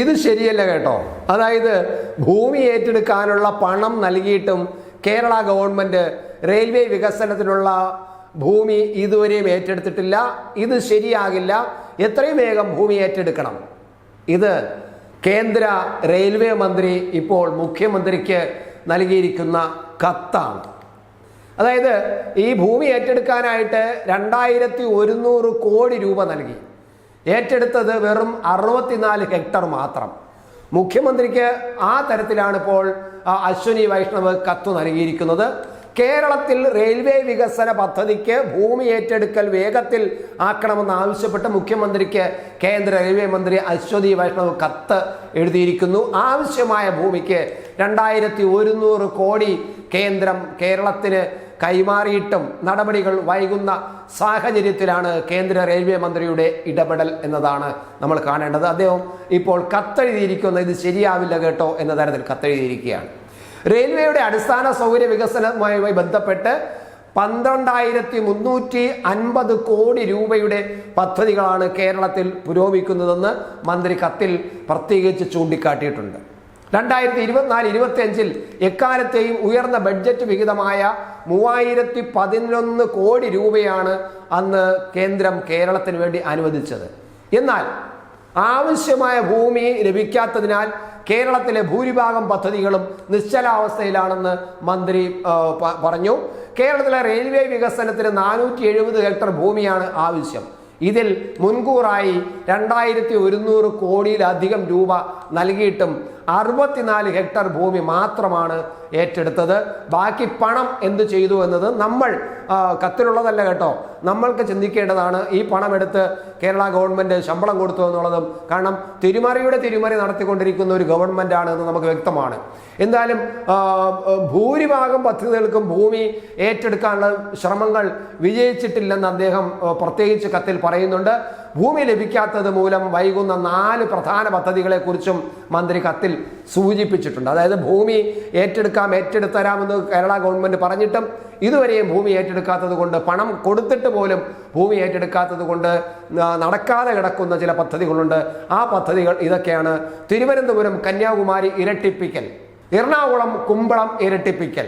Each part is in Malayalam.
ഇത് ശരിയല്ല കേട്ടോ. അതായത് ഭൂമി ഏറ്റെടുക്കാനുള്ള പണം നൽകിയിട്ടും കേരള ഗവൺമെന്റ് റെയിൽവേ വികസനത്തിനുള്ള ഭൂമി ഇതുവരെയും ഏറ്റെടുത്തിട്ടില്ല. ഇത് ശരിയാകില്ല. എത്രയും വേഗം ഭൂമി ഏറ്റെടുക്കണം. ഇത് കേന്ദ്ര റെയിൽവേ മന്ത്രി ഇപ്പോൾ മുഖ്യമന്ത്രിക്ക് നൽകിയിരിക്കുന്ന കത്താണ്. അതായത് ഈ ഭൂമി ഏറ്റെടുക്കാനായിട്ട് 2100 കോടി രൂപ നൽകി. ഏറ്റെടുത്തത് വെറും 64 ഹെക്ടർ മാത്രം. മുഖ്യമന്ത്രിക്ക് ആ തരത്തിലാണ് ഇപ്പോൾ അശ്വനി വൈഷ്ണവ് കത്ത് നൽകിയിരിക്കുന്നത്. കേരളത്തിൽ റെയിൽവേ വികസന പദ്ധതിക്ക് ഭൂമി ഏറ്റെടുക്കൽ വേഗത്തിൽ ആക്കണമെന്ന് ആവശ്യപ്പെട്ട് മുഖ്യമന്ത്രിക്ക് കേന്ദ്ര റെയിൽവേ മന്ത്രി അശ്വനി വൈഷ്ണവ് കത്ത് എഴുതിയിരിക്കുന്നു. ആവശ്യമായ ഭൂമിക്ക് 2100 കോടി കേന്ദ്രം കേരളത്തിന് കൈമാറിയിട്ടും നടപടികൾ വൈകുന്ന സാഹചര്യത്തിലാണ് കേന്ദ്ര റെയിൽവേ മന്ത്രിയുടെ ഇടപെടൽ എന്നതാണ് നമ്മൾ കാണേണ്ടത്. അദ്ദേഹം ഇപ്പോൾ കത്തെഴുതിയിരിക്കുന്നത് ഇത് ശരിയാവില്ല കേട്ടോ എന്ന തരത്തിൽ കത്തെഴുതിയിരിക്കുകയാണ്. റെയിൽവേയുടെ അടിസ്ഥാന സൗകര്യ വികസനവുമായി ബന്ധപ്പെട്ട് 12,350 കോടി രൂപയുടെ പദ്ധതികളാണ് കേരളത്തിൽ പുരോഗമിക്കുന്നതെന്ന് മന്ത്രി കത്തിൽ പ്രത്യേകിച്ച് ചൂണ്ടിക്കാട്ടിയിട്ടുണ്ട്. 2024-25 എക്കാലത്തെയും ഉയർന്ന ബഡ്ജറ്റ് വിഹിതമായ 3011 കോടി രൂപയാണ് അന്ന് കേന്ദ്രം കേരളത്തിന് വേണ്ടി അനുവദിച്ചത്. എന്നാൽ ആവശ്യമായ ഭൂമി ലഭിക്കാത്തതിനാൽ കേരളത്തിലെ ഭൂരിഭാഗം പദ്ധതികളും നിശ്ചലാവസ്ഥയിലാണെന്ന് മന്ത്രി പറഞ്ഞു. കേരളത്തിലെ റെയിൽവേ വികസനത്തിന് 470 ഹെക്ടർ ഭൂമിയാണ് ആവശ്യം. ഇതിൽ മുൻകൂറായി 2100 കോടിയിലധികം രൂപ നൽകിയിട്ടും 64 ഹെക്ടർ ഭൂമി മാത്രമാണ് ഏറ്റെടുത്തത്. ബാക്കി പണം എന്ത് ചെയ്തു എന്നത് നമ്മൾ കത്തിലുള്ളതല്ല കേട്ടോ, നമ്മൾക്ക് ചിന്തിക്കേണ്ടതാണ്. ഈ പണം എടുത്ത് കേരള ഗവൺമെന്റ് ശമ്പളം കൊടുത്തു എന്നുള്ളതും, കാരണം തിരിമറി നടത്തിക്കൊണ്ടിരിക്കുന്ന ഒരു ഗവൺമെന്റ് ആണ് എന്ന് നമുക്ക് വ്യക്തമാണ്. എന്തായാലും ഭൂരിഭാഗം പദ്ധതികൾക്കും ഭൂമി ഏറ്റെടുക്കാനുള്ള ശ്രമങ്ങൾ വിജയിച്ചിട്ടില്ലെന്ന് അദ്ദേഹം പ്രത്യേകിച്ച് കത്തിൽ പറയുന്നുണ്ട്. ഭൂമി ലഭിക്കാത്തത് മൂലം വൈകുന്ന 4 പ്രധാന പദ്ധതികളെ കുറിച്ചും മന്ത്രി കത്തിൽ സൂചിപ്പിച്ചിട്ടുണ്ട്. അതായത് ഭൂമി ഏറ്റെടുത്തരാമെന്ന് കേരള ഗവൺമെന്റ് പറഞ്ഞിട്ടും ഇതുവരെയും ഭൂമി ഏറ്റെടുക്കാത്തത് കൊണ്ട്, പണം കൊടുത്തിട്ട് പോലും ഭൂമി ഏറ്റെടുക്കാത്തത് കൊണ്ട് നടക്കാതെ കിടക്കുന്ന ചില പദ്ധതികളുണ്ട്. ആ പദ്ധതികൾ ഇതൊക്കെയാണ്: തിരുവനന്തപുരം കന്യാകുമാരി ഇരട്ടിപ്പിക്കൽ, എറണാകുളം കുമ്പളം ഇരട്ടിപ്പിക്കൽ,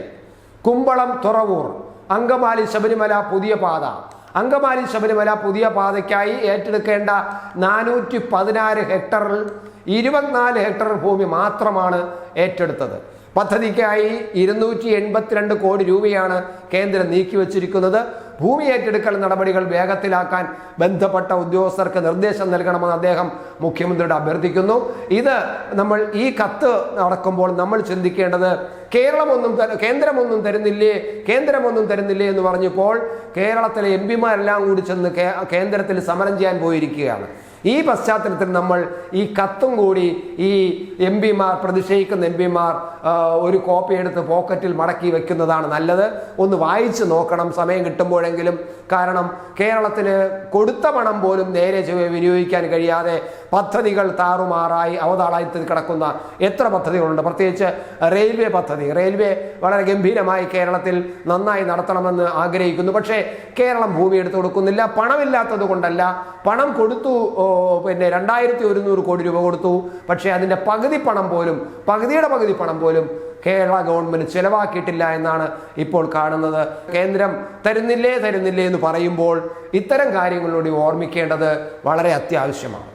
കുമ്പളം തുറവൂർ, അങ്കമാലി ശബരിമല പുതിയ പാത. അങ്കമാലി ശബരിമല പുതിയ പാതയ്ക്കായി ഏറ്റെടുക്കേണ്ട 416 ഹെക്ടറിൽ 24 ഹെക്ടർ ഭൂമി മാത്രമാണ് ഏറ്റെടുത്തത്. പദ്ധതിക്കായി 282 കോടി രൂപയാണ് കേന്ദ്രം നീക്കിവച്ചിരിക്കുന്നത്. ഭൂമി ഏറ്റെടുക്കൽ നടപടികൾ വേഗത്തിലാക്കാൻ ബന്ധപ്പെട്ട ഉദ്യോഗസ്ഥർക്ക് നിർദ്ദേശം നൽകണമെന്ന് അദ്ദേഹം മുഖ്യമന്ത്രിയോട് അഭ്യർത്ഥിക്കുന്നു. ഇത് നമ്മൾ ഈ കത്ത് നടക്കുമ്പോൾ നമ്മൾ ചിന്തിക്കേണ്ടത്, കേന്ദ്രമൊന്നും തരുന്നില്ലേ എന്ന് പറഞ്ഞപ്പോൾ കേരളത്തിലെ എംപിമാരെല്ലാം കൂടി ചെന്ന് കേന്ദ്രത്തിൽ സമരം ചെയ്യാൻ പോയിരിക്കുകയാണ്. ഈ പശ്ചാത്തലത്തിൽ നമ്മൾ ഈ കത്തും കൂടി ഈ പ്രതിഷേധിക്കുന്ന എംപിമാർ ഒരു കോപ്പി എടുത്ത് പോക്കറ്റിൽ മടക്കി വെക്കുന്നതാണ് നല്ലത്. ഒന്ന് വായിച്ചു നോക്കണം സമയം കിട്ടുമ്പോഴെങ്കിലും. കാരണം കേരളത്തിന് കൊടുത്ത പണം പോലും നേരെ വിനിയോഗിക്കാൻ കഴിയാതെ പദ്ധതികൾ താറുമാറായി അവതാളായി കിടക്കുന്ന എത്ര പദ്ധതികളുണ്ട്. പ്രത്യേകിച്ച് റെയിൽവേ പദ്ധതി. റെയിൽവേ വളരെ ഗംഭീരമായി കേരളത്തിൽ നന്നായി നടത്തണമെന്ന് ആഗ്രഹിക്കുന്നു. പക്ഷേ കേരളം ഭൂമി എടുത്തു കൊടുക്കുന്നില്ല. പണമില്ലാത്തത് കൊണ്ടല്ല, പണം കൊടുത്തു. 2100 കോടി രൂപ കൊടുത്തു. പക്ഷേ അതിൻ്റെ പകുതിയുടെ പകുതി പണം പോലും കേരള ഗവൺമെന്റ് ചെലവാക്കിയിട്ടില്ല എന്നാണ് ഇപ്പോൾ കാണുന്നത്. കേന്ദ്രം തരുന്നില്ലേ എന്ന് പറയുമ്പോൾ ഇത്തരം കാര്യങ്ങളിലൂടെ ഓർമ്മിക്കേണ്ടത് വളരെ അത്യാവശ്യമാണ്.